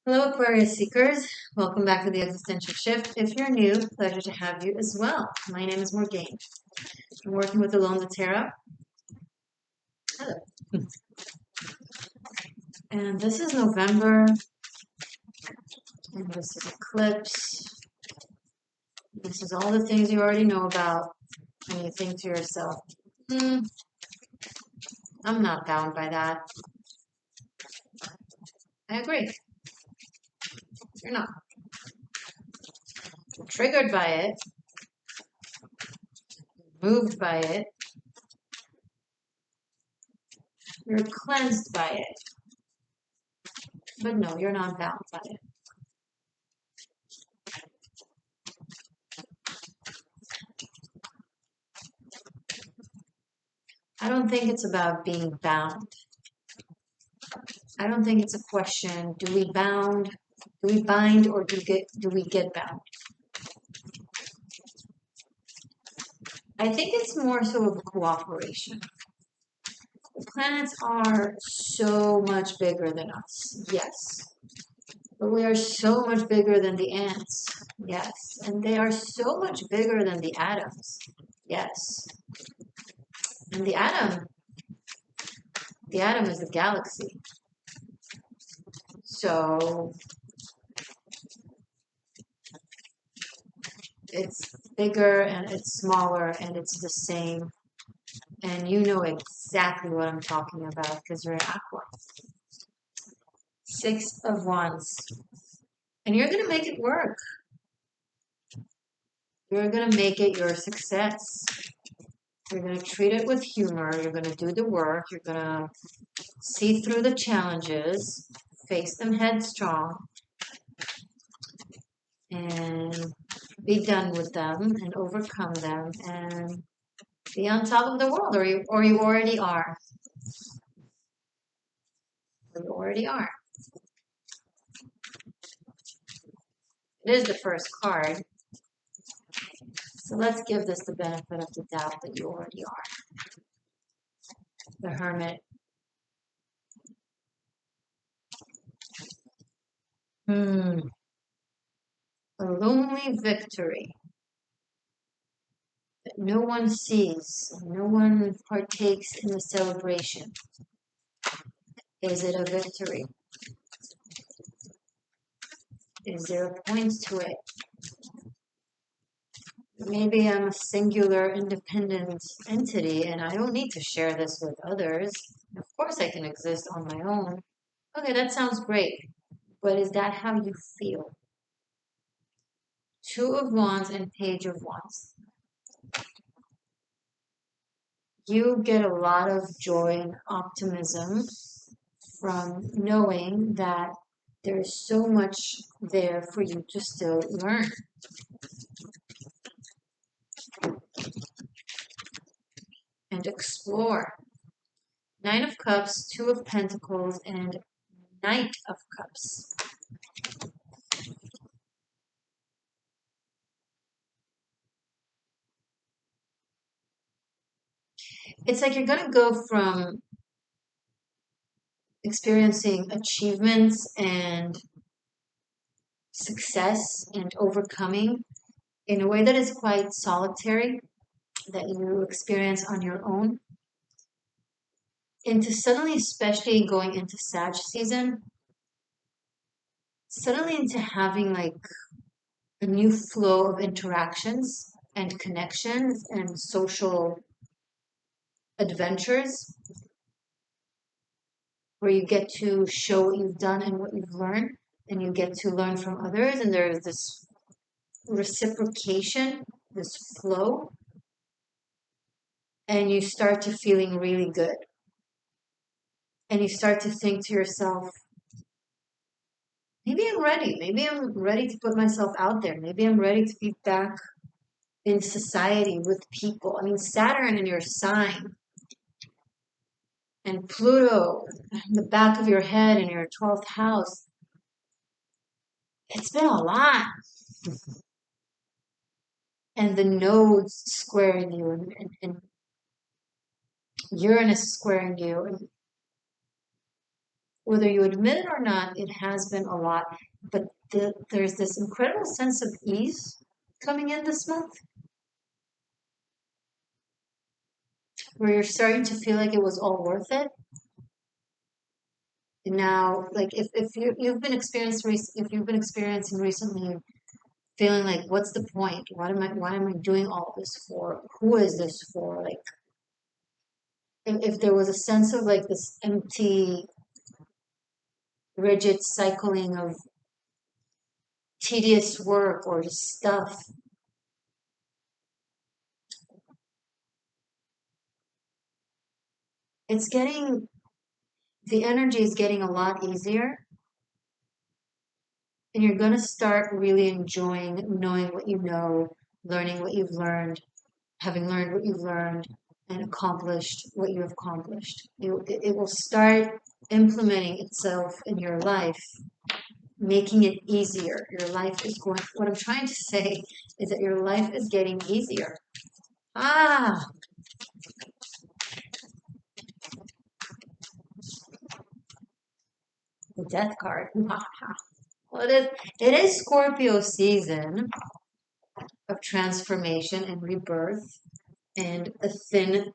Hello, Aquarius seekers. Welcome back to the Existential Shift. If you're new, pleasure to have you as well. My name is Morgainne. I'm working with the Loans of Tarot. Hello. And this is November, and this is eclipse. This is all the things you already know about, and you think to yourself, I'm not bound by that. I agree. You're not. You're triggered by it, moved by it, you're cleansed by it. But no, you're not bound by it. I don't think it's about being bound. I don't think it's a question, do we bind or do we get bound? I think it's more so of cooperation. The planets are so much bigger than us, yes. But we are so much bigger than the ants, yes. And they are so much bigger than the atoms, yes. And the atom is the galaxy. So it's bigger and it's smaller and it's the same. And you know exactly what I'm talking about because you're an Aqua. 6 of Wands. And you're going to make it work. You're going to make it your success. You're going to treat it with humor. You're going to do the work. You're going to see through the challenges, face them headstrong, and be done with them and overcome them and be on top of the world, or you already are. You already are. It is the first card. So let's give this the benefit of the doubt that you already are. The Hermit. A lonely victory that no one sees, no one partakes in the celebration. Is it a victory? Is there a point to it? Maybe I'm a singular independent entity and I don't need to share this with others. Of course I can exist on my own. Okay, that sounds great. But is that how you feel? 2 of Wands and Page of Wands. You get a lot of joy and optimism from knowing that there's so much there for you to still learn. And explore. 9 of Cups, 2 of Pentacles, and Knight of Cups. It's like you're going to go from experiencing achievements and success and overcoming in a way that is quite solitary, that you experience on your own, into suddenly, especially going into Sag season, suddenly into having like a new flow of interactions and connections and social adventures where you get to show what you've done and what you've learned, and you get to learn from others, and there's this reciprocation, this flow, and you start to feeling really good. And you start to think to yourself, maybe I'm ready. Maybe I'm ready to put myself out there. Maybe I'm ready to be back in society with people. I mean, Saturn in your sign and Pluto in the back of your head in your 12th house. It's been a lot. And the nodes squaring you and Uranus squaring you. And Whether you admit it or not, it has been a lot. But there's this incredible sense of ease coming in this month, where you're starting to feel like it was all worth it. And now, like if you've been experiencing recently feeling like, what's the point? Why am I doing all this for? Who is this for? Like, if there was a sense of like this empty, rigid cycling of tedious work or just stuff, it's getting, the energy is getting a lot easier, and you're going to start really enjoying knowing what you know, learning what you've learned, having learned what you've learned, and accomplished what you have accomplished. It will start implementing itself in your life, making it easier. Your life is going, what I'm trying to say is that your life is getting easier. Ah, the death card. Well, it is Scorpio season of transformation and rebirth and a thin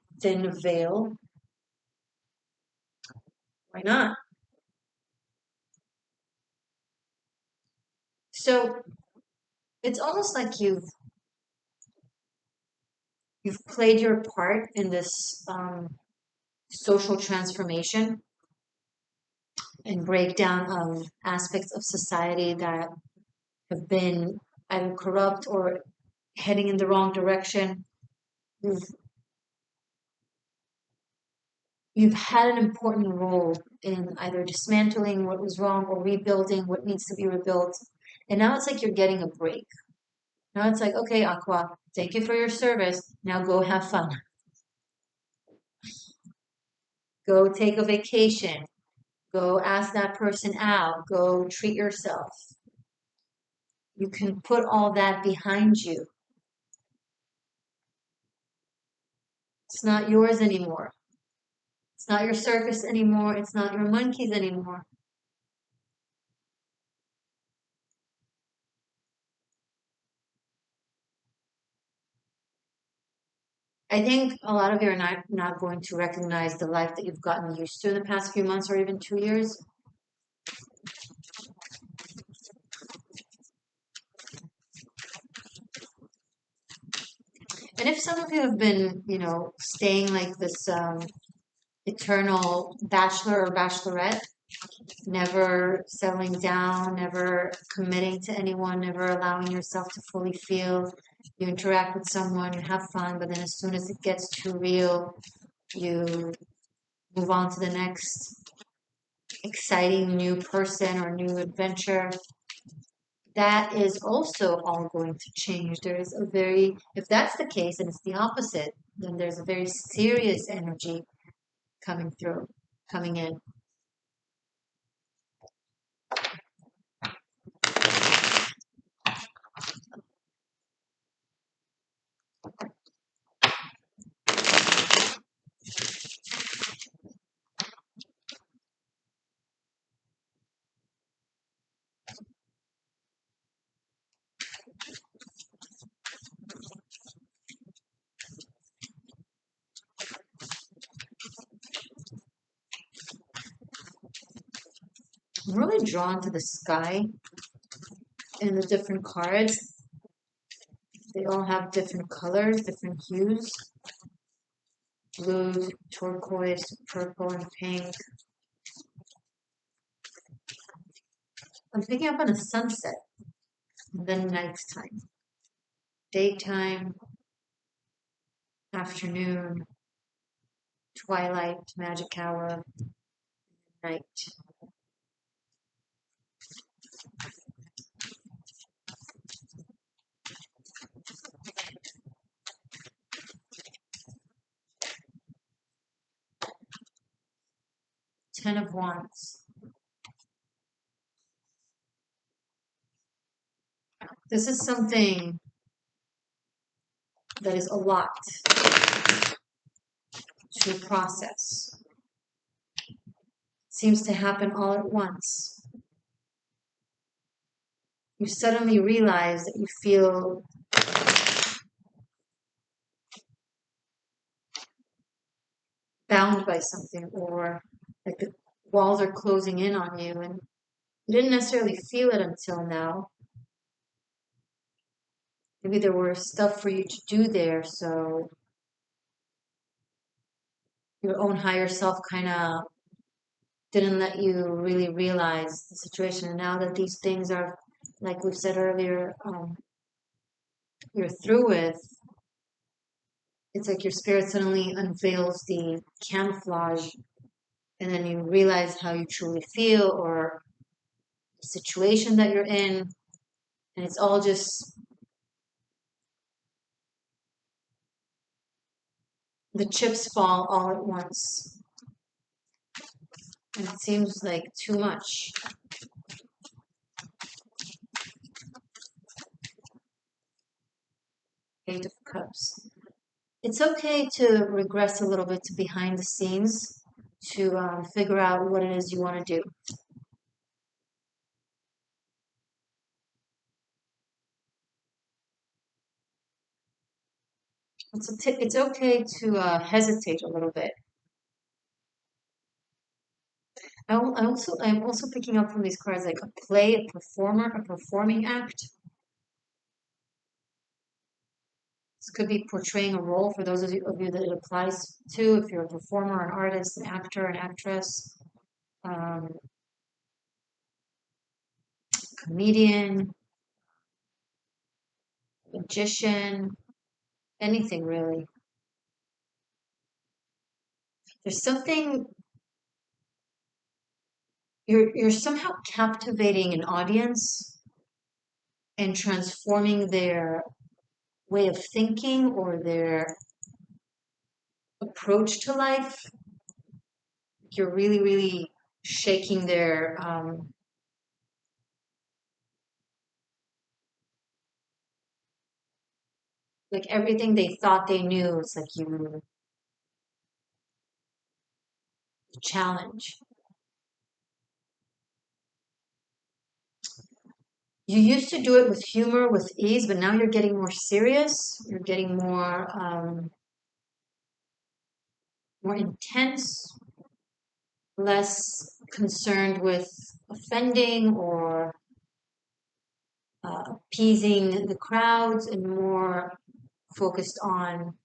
veil. Why not? So it's almost like you've played your part in this social transformation and breakdown of aspects of society that have been either corrupt or heading in the wrong direction. You've you've had an important role in either dismantling what was wrong or rebuilding what needs to be rebuilt. And now it's like you're getting a break. Now it's like, okay, Aqua, thank you for your service. Now go have fun. Go take a vacation. Go ask that person out. Go treat yourself. You can put all that behind you. It's not yours anymore. It's not your circus anymore. It's not your monkeys anymore. I think a lot of you are not going to recognize the life that you've gotten used to in the past few months or even 2 years. And if some of you have been, staying like this eternal bachelor or bachelorette, never settling down, never committing to anyone, never allowing yourself to fully feel, you interact with someone, you have fun, but then as soon as it gets too real, you move on to the next exciting new person or new adventure. That is also all going to change. There is a very, if that's the case and it's the opposite, then there's a very serious energy coming through, coming in. I'm really drawn to the sky and the different cards. They all have different colors, different hues. Blue, turquoise, purple, and pink. I'm picking up on a sunset, and then nighttime. Daytime, afternoon, twilight, magic hour, night. Ten of Wands. This is something that is a lot to process. seems to happen all at once. You suddenly realize that you feel bound by something, or like the walls are closing in on you, and you didn't necessarily feel it until now. Maybe there were stuff for you to do there, so your own higher self kind of didn't let you really realize the situation. And now that these things are, like we've said earlier, you're through with, it's like your spirit suddenly unveils the camouflage, and then you realize how you truly feel, or the situation that you're in, and it's all just, the chips fall all at once, and it seems like too much. Eight of Cups. It's okay to regress a little bit to behind the scenes to figure out what it is you want to do. It's okay to hesitate a little bit. I'm also picking up from these cards like a play, a performer, a performing act. This could be portraying a role for those of you that it applies to. If you're a performer, an artist, an actor, an actress, um, comedian, magician, anything really. There's something, you're somehow captivating an audience and transforming their way of thinking or their approach to life. You're really, really shaking their like everything they thought they knew. It's like you challenge. You used to do it with humor, with ease, but now you're getting more serious. You're getting more intense, less concerned with offending or appeasing the crowds, and more focused on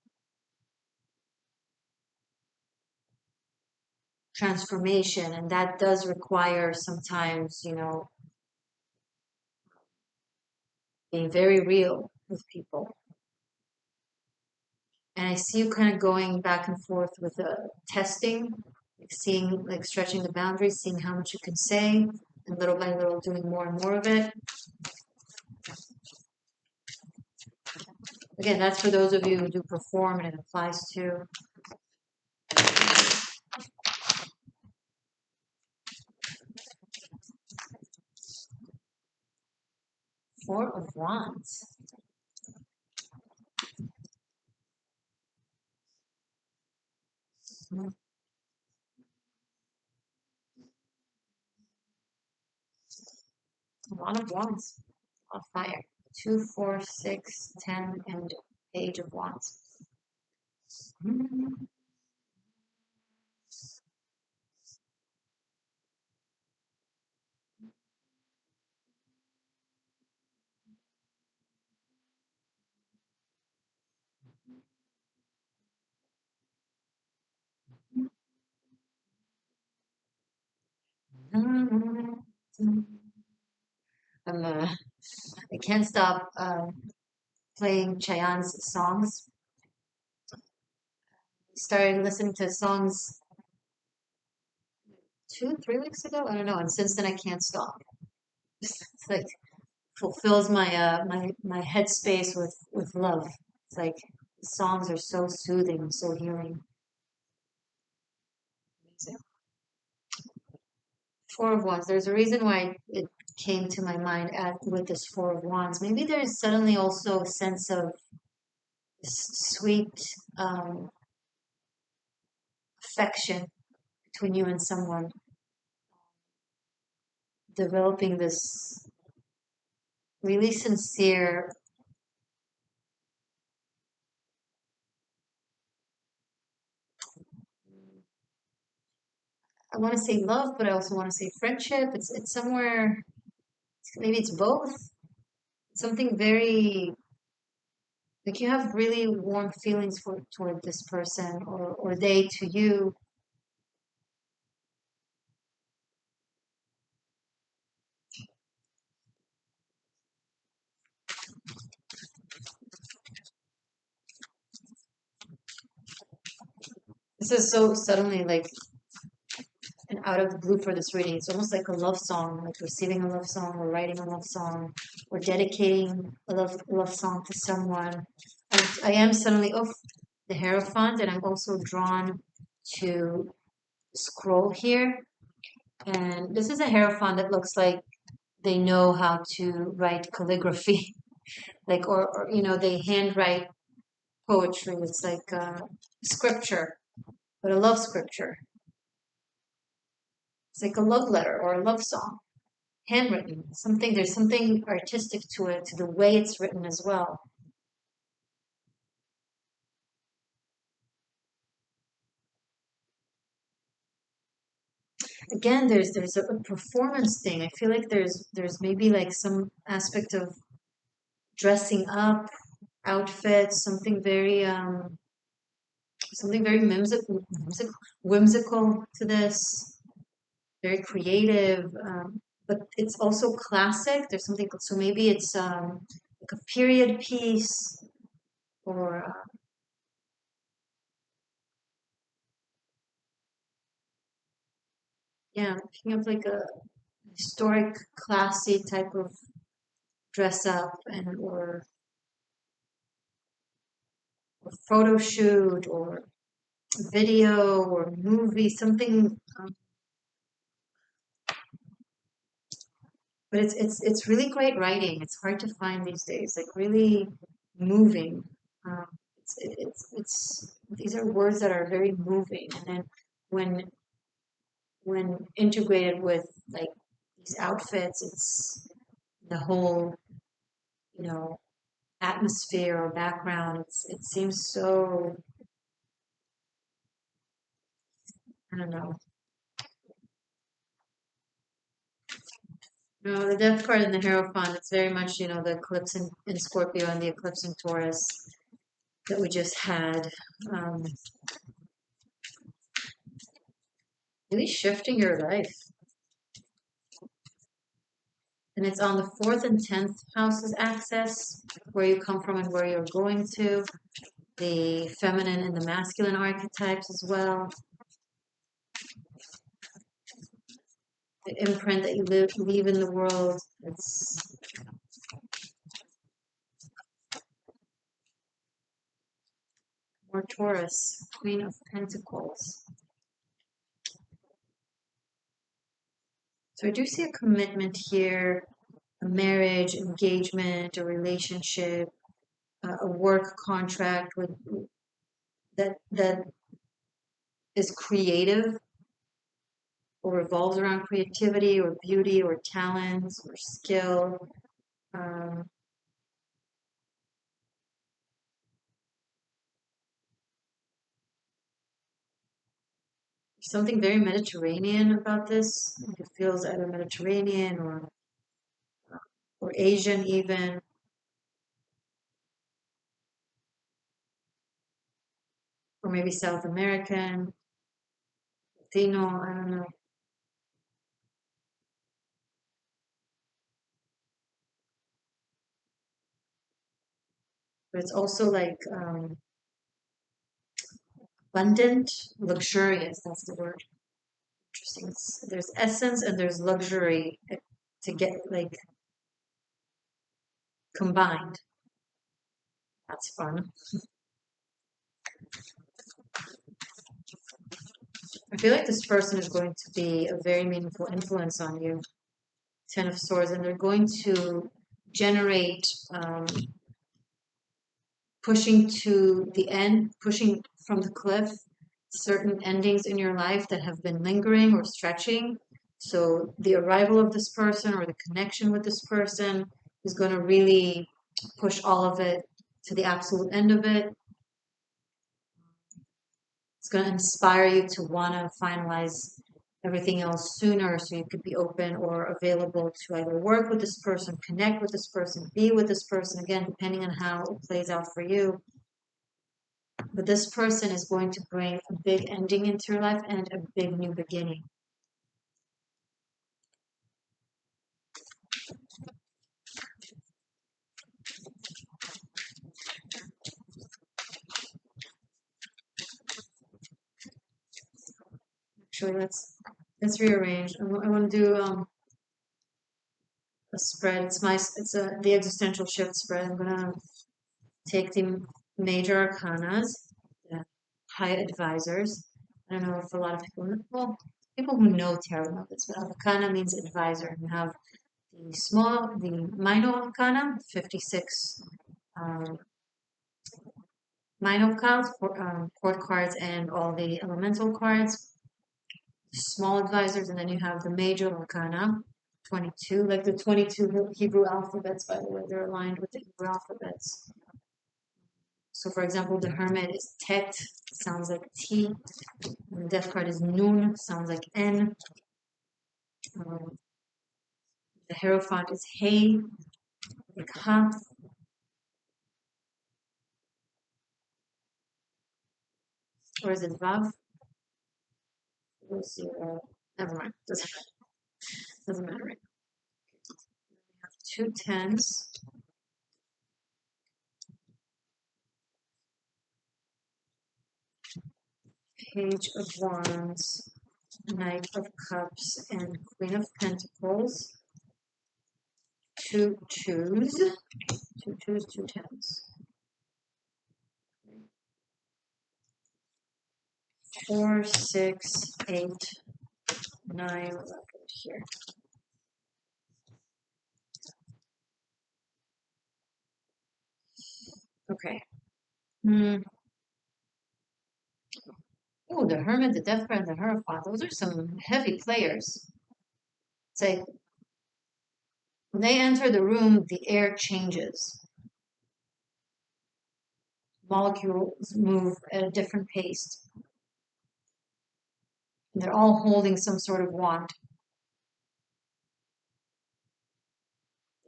transformation. And that does require sometimes, being very real with people. And I see you kind of going back and forth with testing, like seeing, like stretching the boundaries, seeing how much you can say, and little by little doing more and more of it. Again, that's for those of you who do perform, and it applies to. Four of Wands. A lot of Wands. On fire. 2, 4, 6, 10, and Page of Wands. I can't stop playing Cheyenne's songs. Started listening to songs 2, 3 weeks ago. I don't know, and since then I can't stop. It's like fulfills my headspace with love. It's like the songs are so soothing, so healing. Amazing. Four of Wands. There's a reason why it came to my mind with this Four of Wands. Maybe there's suddenly also a sense of sweet affection between you and someone. developing this really sincere, I want to say love, but I also want to say friendship. It's somewhere, maybe it's both. Something very, like you have really warm feelings for toward this person, or they to you. This is so suddenly like an out of the blue for this reading. It's almost like a love song, like receiving a love song, or writing a love song, or dedicating a love song to someone. I am suddenly off the Hierophant, and I'm also drawn to scroll here. And this is a Hierophant that looks like they know how to write calligraphy, like or they handwrite poetry. It's like scripture, but a love scripture. It's like a love letter or a love song, handwritten. There's something artistic to it, to the way it's written as well. Again, there's a performance thing. I feel like there's maybe like some aspect of dressing up, outfits, something very whimsical to this, very creative. But it's also classic. There's something, so maybe it's like a period piece, or yeah, picking up like a historic, classy type of dress up, and or photo shoot, or video, or movie, something. But it's really great writing. It's hard to find these days. Like really moving. Um, it's these are words that are very moving, and then when when integrated with like these outfits, it's the whole you know atmosphere or background. It seems so, I don't know. No, the death card in the Hierophant, it's very much, the eclipse in Scorpio and the eclipse in Taurus that we just had. Um, really shifting your life. And it's on the fourth and 10th houses axis, where you come from and where you're going to, the feminine and the masculine archetypes as well, the imprint that you leave in the world. It's more Taurus, Queen of Pentacles. So I do see a commitment here, a marriage, engagement, a relationship, a work contract that is creative, or revolves around creativity or beauty or talents or skill. Um, Something very Mediterranean about this. It feels either Mediterranean or Asian even, or maybe South American, Latino, I don't know. But it's also like abundant, luxurious. That's the word. Interesting. There's essence and there's luxury to get like combined. That's fun. I feel like this person is going to be a very meaningful influence on you. Ten of Swords, and they're going to generate pushing to the end, pushing from the cliff, certain endings in your life that have been lingering or stretching. So the arrival of this person or the connection with this person is going to really push all of it to the absolute end of it. It's going to inspire you to want to finalize everything else sooner so you could be open or available to either work with this person, connect with this person, be with this person, again, depending on how it plays out for you. But this person is going to bring a big ending into your life and a big new beginning. Actually, let's rearrange. I want to do a spread. It's the existential shift spread. I'm gonna take the major arcanas, the high advisors. I don't know if a lot of people know, well, people who know tarot know this, but arcana means advisor. And you have the minor arcana, 56 um, minor cards, court cards, and all the elemental cards. Small advisors, and then you have the major arcana, 22, like the 22 Hebrew alphabets, by the way, they're aligned with the Hebrew alphabets. So, for example, the Hermit is Tet, sounds like T. And the Death card is Nun, sounds like N. The Hierophant is Hey, like Ha. Or is it Vav? We'll see. Never mind. Doesn't matter. Right? We have two tens. Page of Wands, Knight of Cups, and Queen of Pentacles. Two twos, two tens. 4, 6, 8, 9, here. Okay. Oh, the Hermit, the Death card, and the Hierophant. Those are some heavy players. It's like when they enter the room, the air changes. Molecules move at a different pace. And they're all holding some sort of wand.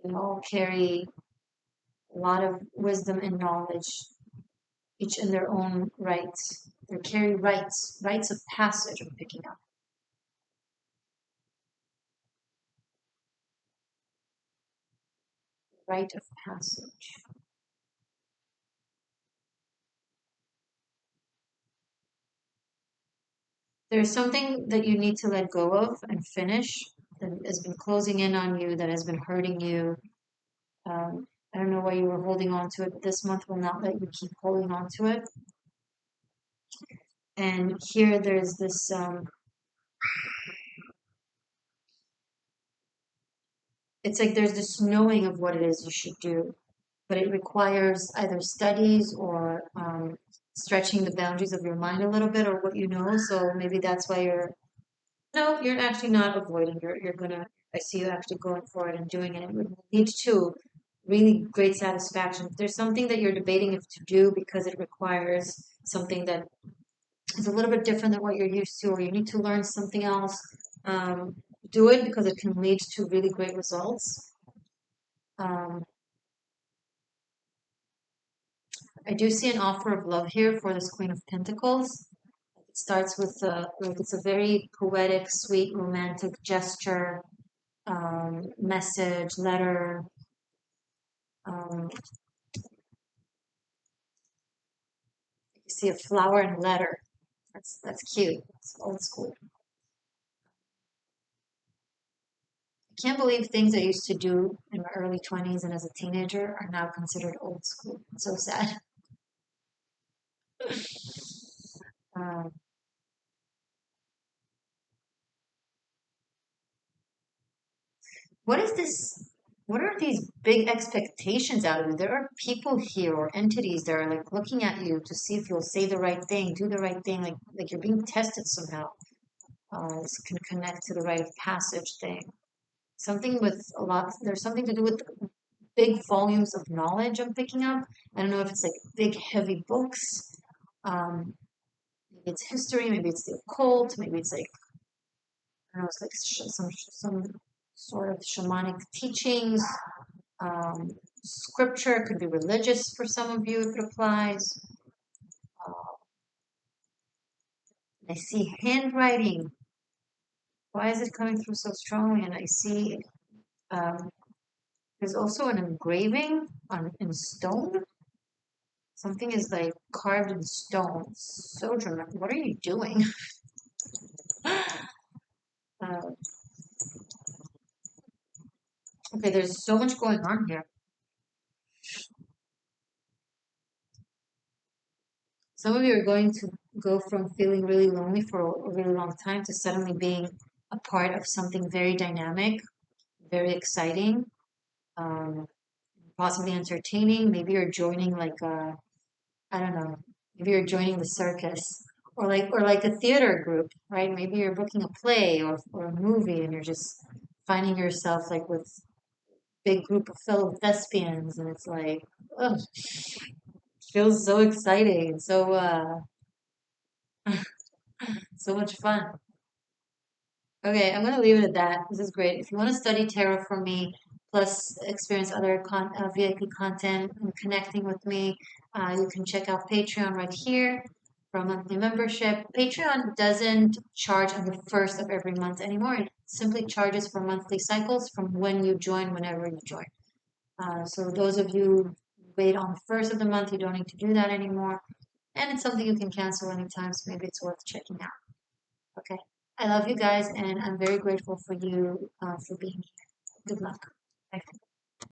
They all carry a lot of wisdom and knowledge, each in their own rights. They carry rights of passage I'm picking up. Rite of passage. There's something that you need to let go of and finish that has been closing in on you, that has been hurting you. I don't know why you were holding on to it, but this month will not let you keep holding on to it. And here there's this it's like there's this knowing of what it is you should do, but it requires either studies or stretching the boundaries of your mind a little bit or what you know. So maybe that's why you're actually not avoiding. You're gonna, I see you actually going for it and doing it. It would lead to really great satisfaction. If there's something that you're debating if to do because it requires something that is a little bit different than what you're used to, or you need to learn something else, do it because it can lead to really great results. I do see an offer of love here for this Queen of Pentacles. It starts with like it's a very poetic, sweet, romantic gesture, message, letter. You see a flower and a letter. That's cute. It's old school. I can't believe things I used to do in my early 20s and as a teenager are now considered old school. It's so sad. Um, what is this? What are these big expectations out of you? There are people here or entities that are like looking at you to see if you'll say the right thing, do the right thing, like you're being tested somehow. can connect to the rite of passage thing. Something with a lot, there's something to do with big volumes of knowledge I'm picking up. I don't know if it's like big, heavy books. Maybe it's history, maybe it's the occult, maybe it's like, I don't know, it's like some sort of shamanic teachings. Um, Scripture could be religious for some of you if it applies. I see handwriting. Why is it coming through so strongly? And I see um, there's also an engraving in stone. Something is like carved in stone. It's so dramatic. What are you doing? uh, okay, there's so much going on here. Some of you are going to go from feeling really lonely for a really long time to suddenly being a part of something very dynamic, very exciting, um, possibly entertaining. Maybe you're joining like a, I don't know, maybe you're joining the circus or like a theater group, right? Maybe you're booking a play or a movie and you're just finding yourself like with big group of fellow thespians and it's like, oh, feels so exciting, so so much fun. Okay, I'm gonna leave it at that. This is great. If you want to study tarot from me, plus experience other VIP content and connecting with me, you can check out Patreon right here for a monthly membership. Patreon doesn't charge on the first of every month anymore. It simply charges for monthly cycles from when you join, whenever you join. So those of you who wait on the first of the month, you don't need to do that anymore. And it's something you can cancel anytime, so maybe it's worth checking out. Okay. I love you guys, and I'm very grateful for you for being here. Good luck. Bye.